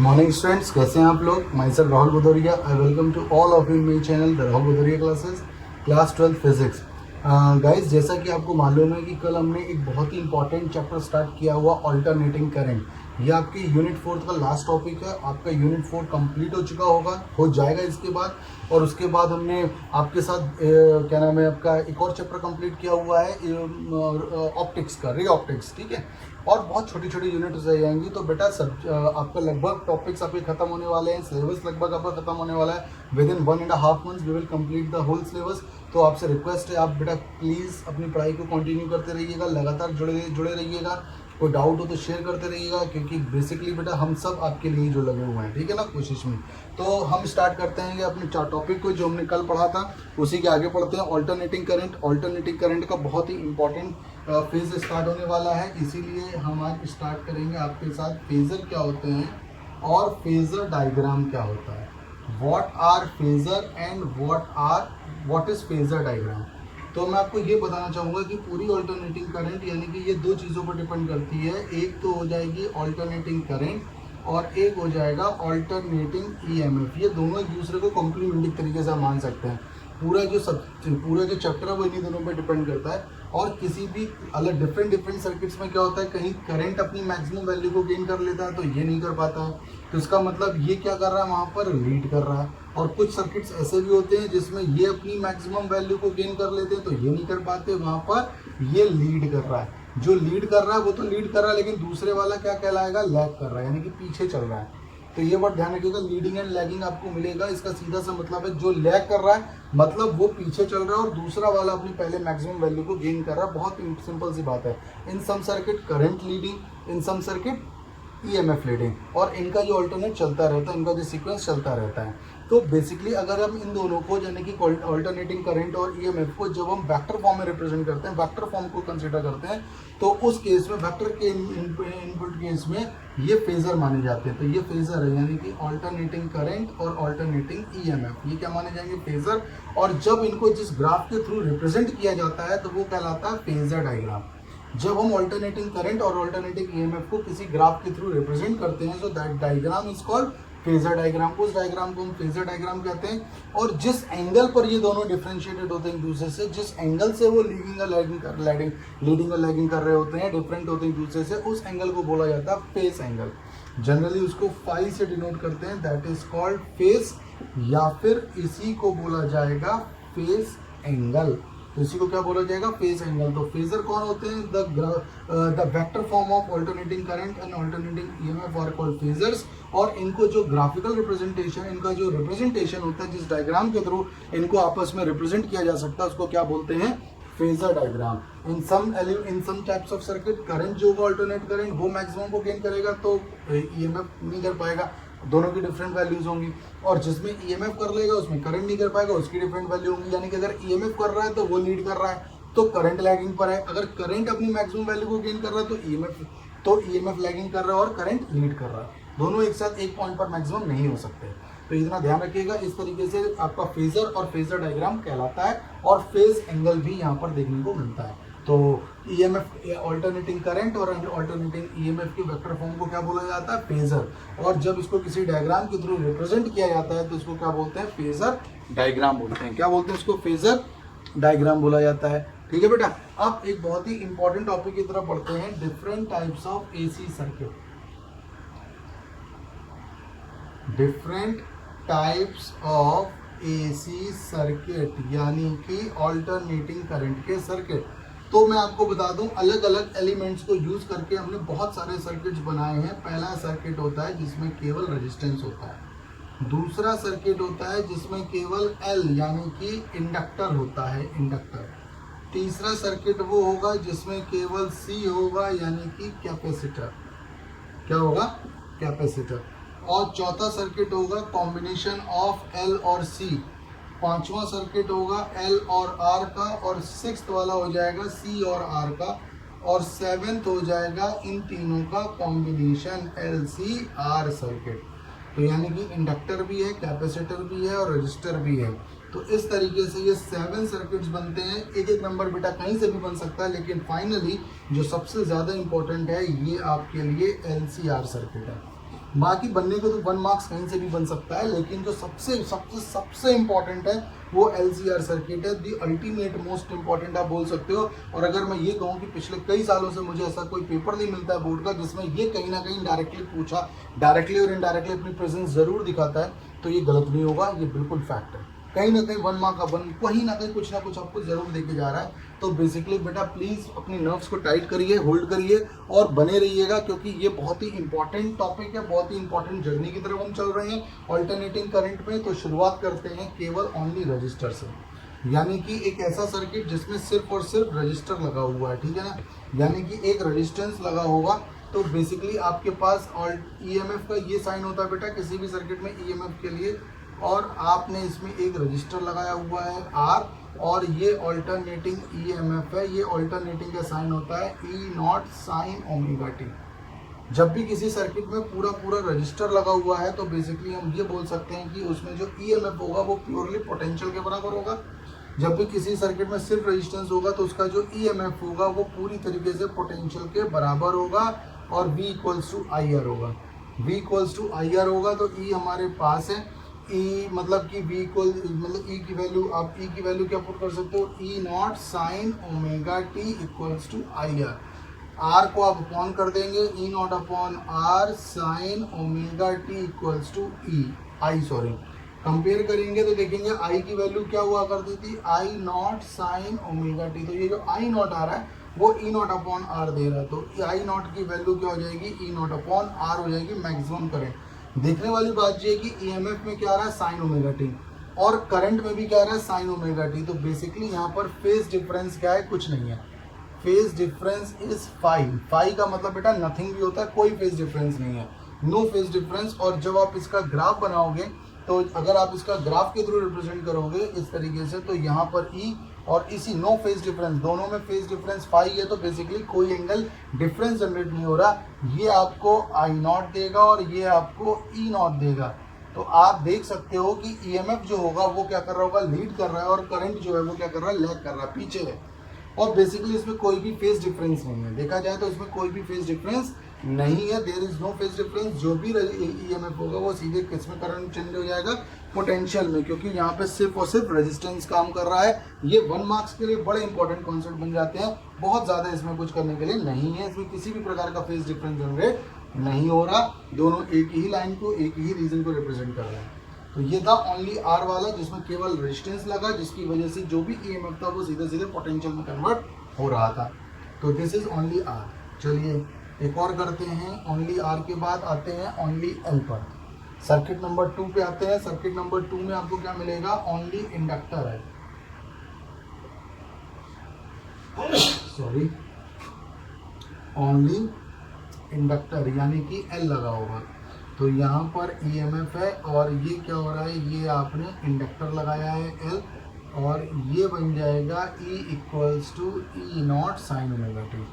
Morning students, कैसे हैं आप लोग। Myself Rahul Bhadauria, I welcome to all of you मेरे channel the Rahul Bhadauria classes, class 12 physics. Guys, जैसा कि आपको मालूम है कि कल हमने एक बहुत ही इंपॉर्टेंट चैप्टर स्टार्ट किया हुआ ऑल्टरनेटिंग करंट। ये आपकी यूनिट 4 का लास्ट टॉपिक है। आपका यूनिट 4 कंप्लीट हो चुका होगा, हो जाएगा इसके बाद। और उसके बाद हमने आपके साथ क्या नाम है आपका एक और चैप्टर कंप्लीट किया हुआ है ऑप्टिक्स का, रे ऑप्टिक्स, ठीक है। और बहुत छोटी छोटी यूनिट्स रह जाएंगी। तो बेटा सब आपका लगभग टॉपिक्स आपके खत्म होने वाले हैं, सिलेबस लगभग आपका खत्म होने वाला है। Within 1.5 months we will complete the whole syllabus. तो आपसे रिक्वेस्ट है, आप बेटा प्लीज़ अपनी पढ़ाई को कंटिन्यू करते रहिएगा, लगातार जुड़े रहिएगा। कोई डाउट हो तो शेयर करते रहिएगा, क्योंकि बेसिकली बेटा हम सब आपके लिए जो लगे हुए हैं, ठीक है ना, कोशिश में। तो हम स्टार्ट करते हैं अपने टॉपिक को जो हमने कल पढ़ा था, उसी के आगे पढ़ते हैं। Alternating current. ऑल्टरनेटिंग करंट का बहुत ही इंपॉर्टेंट फेज स्टार्ट होने वाला है, इसीलिए हम आज स्टार्ट करेंगे आपके साथ फेजर क्या होते हैं और फेजर डायग्राम क्या होता है। What are phasor and what is phasor diagram. तो मैं आपको ये बताना चाहूँगा कि पूरी ऑल्टरनेटिंग करंट यानी कि ये दो चीज़ों पर डिपेंड करती है। एक तो हो जाएगी ऑल्टरनेटिंग करंट और एक हो जाएगा ऑल्टरनेटिंग ईएमएफ। ये दोनों एक दूसरे को कॉम्प्लीमेंट्री तरीके से मान सकते हैं। पूरा जो चैप्टर है वो इन्हीं दोनों पर डिपेंड करता है। और किसी भी अलग डिफरेंट सर्किट्स में क्या होता है, कहीं करंट अपनी मैक्सिमम वैल्यू को गेन कर लेता है तो ये नहीं कर पाता है। तो इसका मतलब ये क्या कर रहा है, वहाँ पर लीड कर रहा है। और कुछ सर्किट्स ऐसे भी होते हैं जिसमें ये अपनी मैक्सिमम वैल्यू को गेन कर लेते हैं तो ये नहीं कर पाते, वहाँ पर ये लीड कर रहा है। जो लीड कर रहा है वो तो लीड कर रहा है, लेकिन दूसरे वाला क्या कहलाएगा, लैग कर रहा है, यानी कि पीछे चल रहा है। तो ये वर्ड ध्यान रखिएगा, लीडिंग एंड लैगिंग आपको मिलेगा। इसका सीधा सा मतलब है जो लैग कर रहा है मतलब वो पीछे चल रहा है और दूसरा वाला अपनी पहले मैक्सिमम वैल्यू को गेन कर रहा है। बहुत सिंपल सी बात है। इन सम सर्किट करंट लीडिंग, इन सम सर्किट ईएमएफ लीडिंग, और इनका जो ऑल्टरनेट चलता रहता है, इनका जो सीक्वेंस चलता रहता है। तो बेसिकली अगर हम इन दोनों को यानी कि ऑल्टरनेटिंग करंट और ईएमएफ को जब हम वेक्टर फॉर्म में रिप्रेजेंट करते हैं, वेक्टर फॉर्म को कंसीडर करते हैं, तो उस केस में वेक्टर के इनपुट केस में ये फेजर माने जाते हैं। तो ये फेजर है, यानी कि ऑल्टरनेटिंग करंट और ऑल्टरनेटिंग ईएमएफ, ये क्या माने जाएंगे, फेजर। और जब इनको जिस ग्राफ के थ्रू रिप्रेजेंट किया जाता है तो वो कहलाता है फेजर डायग्राम। जब हम ऑल्टरनेटिंग करंट और ऑल्टरनेटिंग ईएमएफ को किसी ग्राफ के थ्रू रिप्रेजेंट करते हैं, so that diagram is called phasor diagram. उस डायग्राम को हम फेजर डायग्राम कहते हैं। और जिस एंगल पर ये दोनों डिफरेंशिएटेड होते हैं एक दूसरे से, जिस एंगल से वो लीडिंग और लैगिंग कर रहे होते हैं, डिफरेंट होते हैं एक दूसरे से, उस एंगल को बोला जाता है फेस एंगल। जनरली उसको फाई से डिनोट करते हैं, दैट इज कॉल्ड फेस, या फिर इसी को बोला जाएगा फेस एंगल। तो इसी को क्या बोला जाएगा, फेज एंगल। तो फेजर कौन होते हैं, the vector form of alternating current and alternating EMF are called phasors. और इनको जो ग्राफिकल रिप्रेजेंटेशन, इनका जो रिप्रेजेंटेशन होता है, जिस डायग्राम के थ्रू इनको आपस में रिप्रेजेंट किया जा सकता है, उसको क्या बोलते हैं, phasor diagram. In some types of circuit current जो होगा ऑल्टरनेट करंट वो मैक्सिमम को गेन करेगा तो ईएमएफ नहीं कर पाएगा, दोनों की डिफरेंट वैल्यूज होंगी। और जिसमें ईएमएफ कर लेगा उसमें करंट नहीं कर पाएगा, उसकी डिफरेंट वैल्यू होंगी। यानी कि अगर ईएमएफ कर रहा है तो वो लीड कर रहा है तो करंट लैगिंग पर है, अगर करंट अपनी मैक्सिमम वैल्यू को गेन कर रहा है तो ईएमएफ लैगिंग कर रहा है और करंट लीड कर रहा है। दोनों एक साथ एक पॉइंट पर मैक्सिमम नहीं हो सकते। तो इतना ध्यान रखिएगा। इस तरीके से आपका फेजर और फेजर डायग्राम कहलाता है। और फेज एंगल भी यहाँ पर देखने को मिलता है। तो ईएमएफ, ऑल्टरनेटिंग करंट और ऑल्टरनेटिंग ईएमएफ के वेक्टर फॉर्म को क्या बोला जाता है, फेजर। और जब इसको किसी डायग्राम के थ्रू रिप्रेजेंट किया जाता है तो इसको क्या बोलते हैं, फेजर डायग्राम बोलते हैं। क्या बोलते हैं इसको, फेजर डायग्राम बोला जाता है। ठीक है बेटा। अब एक बहुत ही इंपॉर्टेंट टॉपिक की तरफ बढ़ते हैं, different types of AC circuit. Different types of AC circuit यानी कि ऑल्टरनेटिंग करंट के सर्किट। तो मैं आपको बता दूं, अलग अलग एलिमेंट्स को यूज करके हमने बहुत सारे सर्किट्स बनाए हैं। पहला सर्किट होता है जिसमें केवल रेजिस्टेंस होता है। दूसरा सर्किट होता है जिसमें केवल एल यानी कि इंडक्टर होता है, इंडक्टर। तीसरा सर्किट वो होगा जिसमें केवल सी होगा यानी कि कैपेसिटर। क्या होगा, कैपेसिटर। और चौथा सर्किट होगा कॉम्बिनेशन ऑफ एल और सी। पांचवा सर्किट होगा एल और आर का। और सिक्स्थ वाला हो जाएगा सी और आर का। और सेवेंथ हो जाएगा इन तीनों का combination L C R circuit. तो यानी कि इंडक्टर भी है, कैपेसिटर भी है और रजिस्टर भी है। तो इस तरीके से ये 7 सर्किट्स बनते हैं। एक एक नंबर बेटा कहीं से भी बन सकता है, लेकिन फाइनली जो सबसे ज़्यादा इंपॉर्टेंट है ये आपके लिए LCR सर्किट है। बाकी बनने को तो 1 मार्क्स कहीं से भी बन सकता है, लेकिन जो सबसे सबसे सबसे इम्पॉर्टेंट है वो LCR सर्किट है, दी अल्टीमेट मोस्ट इम्पॉर्टेंट आप बोल सकते हो। और अगर मैं ये कहूँ कि पिछले कई सालों से मुझे ऐसा कोई पेपर नहीं मिलता है बोर्ड का जिसमें ये कहीं ना कहीं डायरेक्टली पूछा, डायरेक्टली और इनडायरेक्टली अपनी प्रेजेंस जरूर दिखाता है, तो ये गलत नहीं होगा, ये बिल्कुल फैक्ट है। कहीं ना कहीं 1 मार्क का कहीं ना कहीं कुछ ना कुछ आपको जरूर देके जा रहा है। तो बेसिकली बेटा प्लीज़ अपनी नर्व्स को टाइट करिए, होल्ड करिए और बने रहिएगा, क्योंकि ये बहुत ही इंपॉर्टेंट टॉपिक है, बहुत ही इंपॉर्टेंट जर्नी की तरफ हम चल रहे हैं ऑल्टरनेटिंग करंट में। तो शुरुआत करते हैं केवल ओनली रजिस्टर से, यानी कि एक ऐसा सर्किट जिसमें सिर्फ और सिर्फ रजिस्टर लगा हुआ है, ठीक है ना, यानी कि एक रजिस्टेंस लगा होगा। तो बेसिकली आपके पास EMF का ये साइन होता है बेटा किसी भी सर्किट में EMF के लिए, और आपने इसमें एक रजिस्टर लगाया हुआ है R, और ये ऑल्टरनेटिंग EMF है, ये ऑल्टरनेटिंग का साइन होता है E0 साइन ओमेगा t। जब भी किसी सर्किट में पूरा पूरा रजिस्टर लगा हुआ है तो बेसिकली हम ये बोल सकते हैं कि उसमें जो EMF होगा वो प्योरली पोटेंशियल के बराबर होगा। जब भी किसी सर्किट में सिर्फ रेजिस्टेंस होगा तो उसका जो EMF होगा वो पूरी तरीके से पोटेंशियल के बराबर होगा, और V इक्वल्स टू IR होगा। V इक्वल्स टू IR होगा तो E हमारे पास है, E मतलब कि V इक्वल मतलब E की वैल्यू, आप E की वैल्यू क्या पुट कर सकते हो, E0 sine omega t equals to IR। R को आप अपॉन कर देंगे, E0 upon R sine omega t equals to compare करेंगे तो देखेंगे I की वैल्यू क्या हुआ करती थी, I0 साइन ओमेगा t। तो ये जो I0 आ रहा है वो E0 अपॉन R दे रहा है, तो I0 की वैल्यू क्या हो जाएगी, E0 अपॉन R हो जाएगी मैक्सिमम करंट। देखने वाली बात ये है कि EMF में क्या आ रहा है, साइन ओमेगा टी, और करंट में भी क्या आ रहा है, साइन ओमेगा टी। तो बेसिकली यहाँ पर फेज डिफरेंस क्या है, कुछ नहीं है, फेज डिफरेंस इज फाई का मतलब बेटा नथिंग भी होता है, कोई फेज डिफरेंस नहीं है, नो फेज डिफरेंस। और जब आप इसका ग्राफ बनाओगे तो अगर आप इसका ग्राफ के थ्रू रिप्रेजेंट करोगे इस तरीके से, तो यहाँ पर E और इसी नो फेज डिफरेंस, दोनों में फेज डिफरेंस फाई है, तो बेसिकली कोई एंगल डिफरेंस जनरेट नहीं हो रहा। ये आपको I0 देगा और ये आपको E0 देगा। तो आप देख सकते हो कि EMF जो होगा वो क्या कर रहा होगा, लीड कर रहा है, और करंट जो है वो क्या कर रहा है, लैग कर रहा है, पीछे है। और बेसिकली इसमें कोई भी फेज डिफरेंस नहीं है, देखा जाए तो इसमें कोई भी फेज डिफरेंस नहीं है, there is no phase difference. जो भी EMF होगा वो सीधे किस में करंट चेंज हो जाएगा, पोटेंशियल में, क्योंकि यहाँ पे सिर्फ और सिर्फ रेजिस्टेंस काम कर रहा है। ये 1 मार्क्स के लिए बड़े इंपॉर्टेंट कॉन्सेप्ट बन जाते हैं, बहुत ज़्यादा इसमें कुछ करने के लिए नहीं है, इसमें किसी भी प्रकार का फेज डिफरेंस जनरेट नहीं हो रहा, दोनों एक ही लाइन को, एक ही रीजन को रिप्रेजेंट कर रहे हैं। तो ये था ओनली R वाला, जिसमें केवल रेजिस्टेंस लगा, जिसकी वजह से जो भी EMF था वो सीधे सीधे पोटेंशियल में कन्वर्ट हो रहा था। तो दिस इज ओनली R। चलिए एक और करते हैं, ओनली R के बाद आते हैं ओनली L पर। सर्किट नंबर 2 पे आते हैं। सर्किट नंबर 2 में आपको क्या मिलेगा, ओनली इंडक्टर है, सॉरी ओनली इंडक्टर, यानी कि L लगा होगा। तो यहाँ पर EMF है और ये क्या हो रहा है, ये आपने इंडक्टर लगाया है L, और ये बन जाएगा E equals to E0 sine omega t,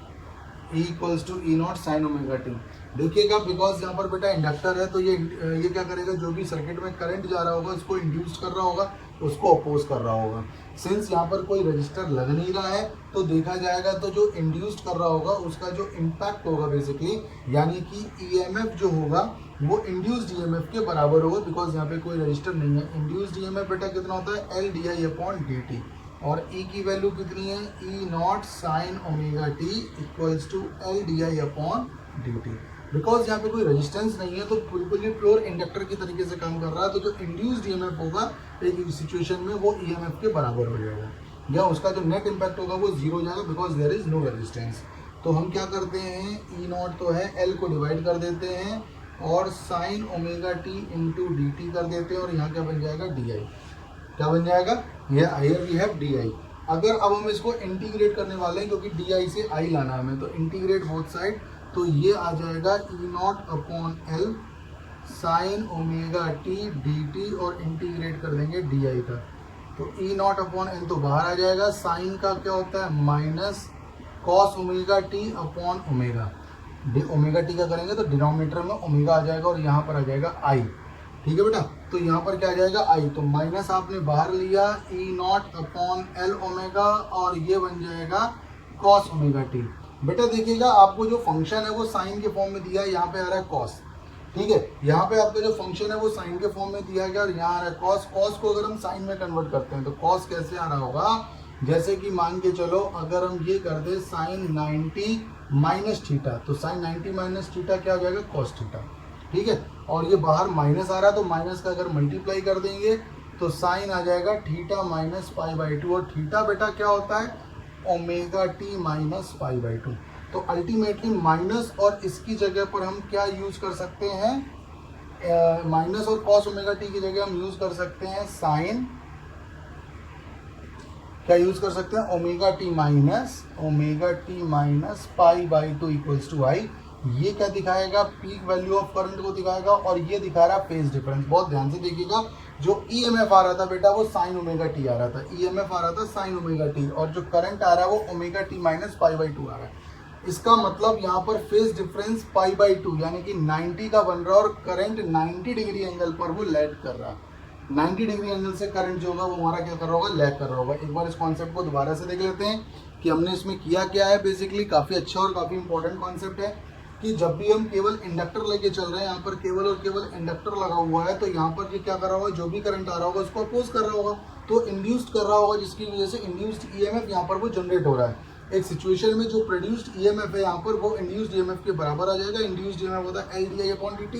E equals to E0 sine omega t. देखिएगा बिकॉज यहाँ पर बेटा इंडक्टर है तो ये क्या करेगा, जो भी सर्किट में करंट जा रहा होगा उसको इंड्यूस कर रहा होगा, उसको अपोज कर रहा होगा। सिंस यहाँ पर कोई रजिस्टर लग नहीं रहा है तो देखा जाएगा तो जो इंड्यूस्ड कर रहा होगा उसका जो इम्पैक्ट होगा बेसिकली, यानी कि EMF जो होगा वो इंड्यूस्ड EMF के बराबर होगा, बिकॉज यहाँ पे कोई रजिस्टर नहीं है। इंड्यूस्ड EMF बेटा कितना होता है, LdI/dt, और E की वैल्यू कितनी है, E0 sine omega t equals to LdI/dt। Because यहाँ पे कोई रेजिस्टेंस नहीं है तो बिल्कुल भी प्योर इंडक्टर की तरीके से काम कर रहा है, तो जो इंड्यूस्ड EMF होगा एक सिचुएशन में वो EMF के बराबर हो जाएगा, या उसका जो नेट इम्पैक्ट होगा वो जीरो हो जाएगा, because there is no resistance. तो हम क्या करते हैं, E0 तो है, L को डिवाइड कर देते हैं और sign omega T into dt कर देते हैं, और यहाँ क्या बन जाएगा, DI। क्या बन जाएगा, ये हियर वी हैव DI। अगर अब हम इसको इंटीग्रेट करने वाले हैं क्योंकि DI से I लाना है हमें, तो इंटीग्रेट बोथ साइड, तो ये आ जाएगा E0 upon L sign omega T dt, और इंटीग्रेट कर देंगे DI का, तो E0 अपॉन L तो बाहर आ जाएगा, साइन का क्या होता है minus cos omega T upon omega, omega T का करेंगे तो डिनोमिनेटर में ओमेगा आ जाएगा और यहाँ पर आ जाएगा I, ठीक है बेटा। तो यहाँ पर क्या आ जाएगा I, तो माइनस आपने बाहर लिया E0 अपॉन L ओमेगा, और ये बन जाएगा कॉस ओमेगा टी। बेटा देखिएगा आपको जो फंक्शन है वो साइन के फॉर्म में दिया है, यहाँ पे आ रहा है कॉस, ठीक है। यहाँ पे आपका जो फंक्शन है वो साइन के फॉर्म में दिया गया और यहाँ आ रहा है कॉस। कॉस को अगर हम साइन में कन्वर्ट करते हैं तो कॉस कैसे आ रहा होगा, जैसे कि मान के चलो अगर हम ये कर दे साइन 90 माइनस थीटा, तो साइन 90 माइनस थीटा क्या हो जाएगा, कॉस थीटा। ठीक है, और ये बाहर माइनस आ रहा है तो माइनस का अगर मल्टीप्लाई कर देंगे तो साइन आ जाएगा theta minus pi by to, और थीटा बेटा क्या होता है, omega T minus pi by to. तो अल्टीमेटली माइनस और इसकी जगह पर हम क्या यूज कर सकते हैं, माइनस और कॉस ओमेगा टी की जगह हम यूज कर सकते हैं साइन, क्या यूज कर सकते हैं, omega T minus pi by two equals to I. ये क्या दिखाएगा, पीक वैल्यू ऑफ करंट को दिखाएगा, और ये दिखा रहा है फेज डिफरेंस। बहुत ध्यान से देखिएगा, जो ईएमएफ आ रहा था बेटा वो साइन ओमेगा टी आ रहा था, ईएमएफ आ रहा था साइन ओमेगा टी, और जो करंट आ रहा है वो omega T minus pi by two आ रहा है। इसका मतलब यहाँ पर phase difference pi by two यानी कि 90 का बन रहा है, और करंट 90 डिग्री एंगल पर वो लैग कर रहा है। 90 डिग्री एंगल से करंट जो होगा वो हमारा क्या कर रहा होगा, लैग कर रहा होगा। एक बार इस कॉन्सेप्ट को दोबारा से देख लेते हैं कि हमने इसमें किया क्या है। बेसिकली काफ़ी अच्छा और काफ़ी इंपॉर्टेंट कॉन्सेप्ट है कि जब भी हम केवल इंडक्टर लेके चल रहे हैं, यहाँ पर केवल और केवल इंडक्टर लगा हुआ है, तो यहाँ पर ये क्या कर रहा होगा, जो भी करंट आ रहा होगा उसको अपोज कर रहा होगा, तो इंड्यूस्ड कर रहा होगा, जिसकी वजह से इंड्यूस्ड ईएमएफ यहाँ पर वो जनरेट हो रहा है। एक सिचुएशन में जो प्रोड्यूस्ड ईएमएफ है यहाँ पर वो इंड्यूस्ड ईएमएफ के बराबर आ जाएगा। इंड्यूस्ड ईएमएफ होता है L D I upon D T,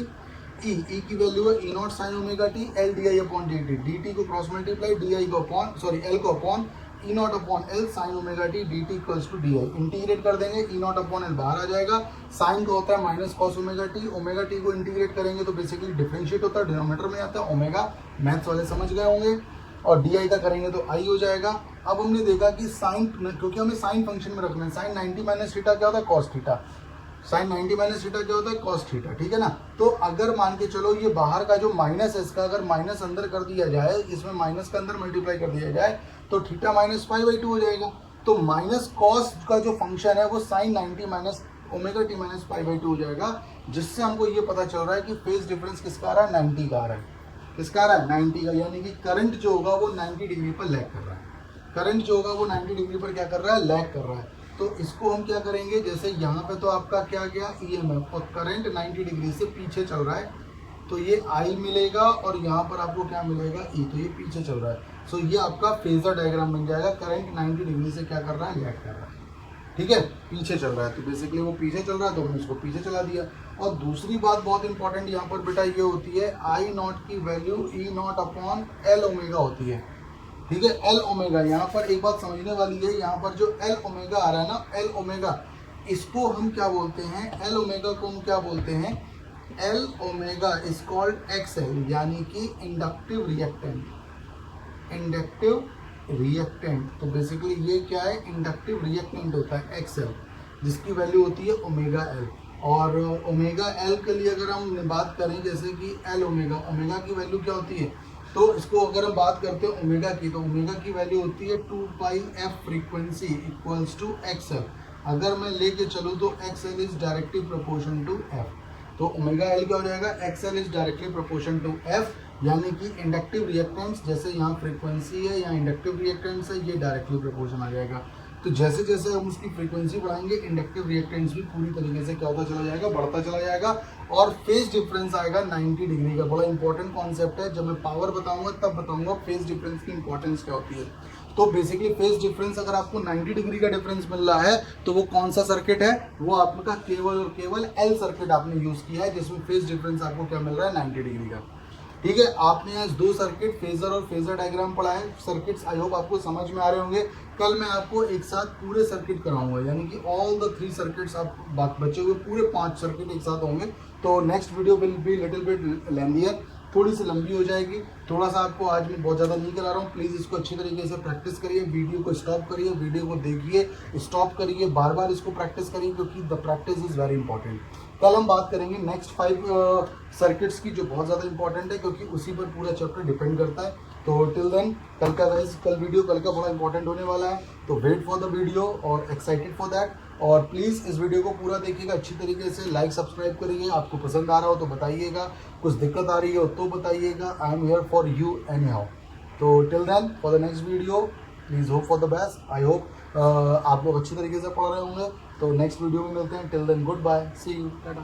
E की वैल्यू है E naught sine omega T, L D I upon D T, D T को क्रॉस मल्टीप्लाई, डी आई को अपॉन एल को upon E naught upon L sine omega T, D T equals to D I. Integrate कर देंगे, ई naught upon L बाहर आ जाएगा, sign का होता है minus cos omega T, omega T को इंटीग्रेट करेंगे तो बेसिकली डिफरेंशिएट होता है, डिनोमिनेटर में आता है ओमेगा, मैथ्स वाले समझ गए होंगे, और डी आई का करेंगे तो आई हो जाएगा। अब हमने देखा कि साइन, क्योंकि हमें साइन फंक्शन में रखना है, साइन 90 माइनस थीटा क्या होता है, cos theta, sine 90 minus theta क्या होता है, कॉस थीटा। ठीक है ना, तो अगर मान के चलो ये बाहर का जो माइनस है इसका अगर माइनस अंदर कर दिया जाए, इसमें माइनस का अंदर मल्टीप्लाई कर दिया जाए तो theta minus pi by two हो जाएगा। तो माइनस कॉस का जो फंक्शन है वो sine 90 minus omega T minus pi by two हो जाएगा, जिससे हमको ये पता चल रहा है कि फेज डिफरेंस किसका आ रहा है, 90 का आ रहा है। किसका आ रहा है, 90 का, यानी कि करंट जो होगा वो 90 डिग्री पर लैग कर रहा है। करंट जो होगा वो 90 डिग्री पर क्या कर रहा है, लैग कर रहा है। तो इसको हम क्या करेंगे, जैसे यहाँ पे तो आपका क्या गया ईएमएफ, और करंट 90 डिग्री से पीछे चल रहा है, तो ये आई मिलेगा, और यहाँ पर आपको क्या मिलेगा, ई, तो ये पीछे चल रहा है। सो ये आपका फेजर डायग्राम बन जाएगा, करंट 90 डिग्री से क्या कर रहा है, लैग कर रहा है। ठीक है, पीछे चल रहा है, तो बेसिकली वो पीछे चल रहा है तो हमने इसको पीछे चला दिया। और दूसरी बात बहुत इंपॉर्टेंट यहाँ पर बेटा ये होती है, आई नॉट की वैल्यू ई नॉट अपॉन एल ओमेगा होती है। ठीक है, एल ओमेगा, यहाँ पर एक बात समझने वाली है, यहाँ पर जो एल ओमेगा आ रहा है ना, एल ओमेगा, इसको हम क्या बोलते हैं, एल ओमेगा को हम क्या बोलते हैं, L omega is called XL, यानी कि इंडक्टिव रिएक्टेंट, इंडक्टिव रिएक्टेंट। तो बेसिकली ये क्या है, इंडक्टिव रिएक्टेंट होता है एक्सएल, जिसकी वैल्यू होती है ओमेगा एल। और ओमेगा एल के लिए अगर हम बात करें, जैसे कि एल ओमेगा, ओमेगा की वैल्यू क्या होती है, तो इसको अगर हम बात करते हैं ओमेगा की, तो ओमेगा की वैल्यू होती है 2 pi F frequency equals to XL. अगर मैं लेके चलूँ तो XL is directly proportion to F, तो ओमेगा एल क्या हो जाएगा, XL is directly proportion to F, यानी कि इंडक्टिव रिएक्टेंस, जैसे यहाँ फ्रीक्वेंसी है, यहाँ इंडक्टिव रिएक्टेंस है, ये डायरेक्टली प्रोपोर्शन आ जाएगा। तो जैसे जैसे हम उसकी फ्रीक्वेंसी बढ़ाएंगे, इंडक्टिव रिएक्टेंस भी पूरी तरीके से क्या होता चला जाएगा, बढ़ता चला जाएगा, और फेज डिफरेंस आएगा 90 डिग्री का। बड़ा इंपॉर्टेंट कॉन्सेप्ट है, जब मैं पावर बताऊंगा तब बताऊंगा फेज डिफरेंस की इंपॉर्टेंस क्या होती है। तो बेसिकली फेज डिफरेंस अगर आपको 90 डिग्री का डिफरेंस मिल रहा है तो वो कौन सा सर्किट है, वो आपका केवल और केवल एल सर्किट आपने यूज किया है, जिसमें फेज डिफरेंस आपको क्या मिल रहा है, 90 डिग्री का। ठीक है, आपने आज 2 सर्किट, फेजर और फेजर डायग्राम पढ़ा है। सर्किट्स आई होप आपको समझ में आ रहे होंगे। कल मैं आपको एक साथ पूरे सर्किट कराऊंगा, यानी कि ऑल द 3 सर्किट्स आप बचे हुए पूरे 5 सर्किट एक साथ होंगे। तो next video will be little bit lengthier, थोड़ी सी लंबी हो जाएगी। थोड़ा सा आपको आज मैं बहुत ज़्यादा नहीं करा रहा हूँ, प्लीज़ इसको अच्छी तरीके से प्रैक्टिस करिए, वीडियो को स्टॉप करिए, वीडियो को देखिए, स्टॉप करिए, बार बार इसको प्रैक्टिस करिए, क्योंकि the practice is very important. कल हम बात करेंगे नेक्स्ट 5 सर्किट्स की, जो बहुत ज़्यादा इंपॉर्टेंट है, क्योंकि उसी पर पूरा चैप्टर डिपेंड करता है। तो टिल देन, कल का गाइस, कल वीडियो कल का बड़ा इंपॉर्टेंट होने वाला है, तो वेट फॉर द वीडियो और एक्साइटेड फॉर दैट। और प्लीज़ इस वीडियो को पूरा देखिएगा अच्छी तरीके से, लाइक सब्सक्राइब करिए, आपको पसंद आ रहा हो तो बताइएगा, कुछ दिक्कत आ रही हो तो बताइएगा, I am here for you anyhow. तो till then, for the next video please hope for the best. I hope आप लोग अच्छी तरीके से पढ़ रहे होंगे। तो नेक्स्ट वीडियो में मिलते हैं, till then good bye, see you, Tata.